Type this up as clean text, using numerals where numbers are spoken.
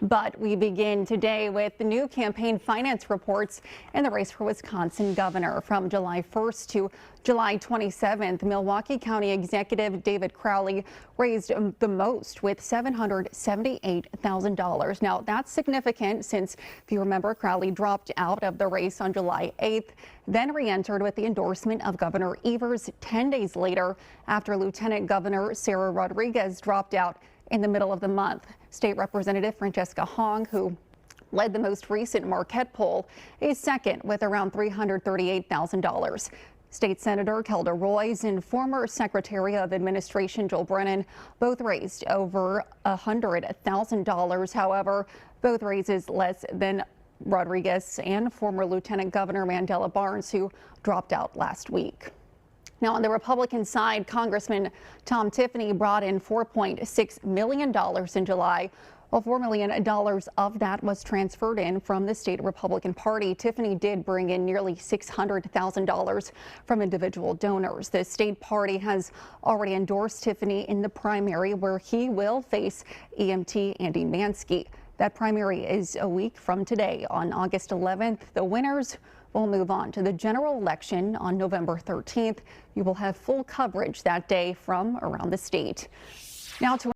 But we begin today with the new campaign finance reports in the race for Wisconsin governor. From July 1st to July 27th, Milwaukee County Executive David Crowley raised the most with $778,000. Now, that's significant since, if you remember, Crowley dropped out of the race on July 8th, then re-entered with the endorsement of Governor Evers 10 days later after Lieutenant Governor Sarah Rodriguez dropped out in the middle of the month. State Representative Francesca Hong, who led the most recent Marquette poll, is second with around $338,000. State Senator Kelda Roys and former Secretary of Administration Joel Brennan both raised over $100,000. However, both raises less than Rodriguez and former Lieutenant Governor Mandela Barnes, who dropped out last week. Now, on the Republican side, Congressman Tom Tiffany brought in $4.6 million in July. Well, $4 million of that was transferred in from the state Republican Party. Tiffany did bring in nearly $600,000 from individual donors. The state party has already endorsed Tiffany in the primary, where he will face EMT Andy Mansky. That primary is a week from today on August 11th. The winners will move on to the general election on November 13th. You will have full coverage that day from around the state. Now to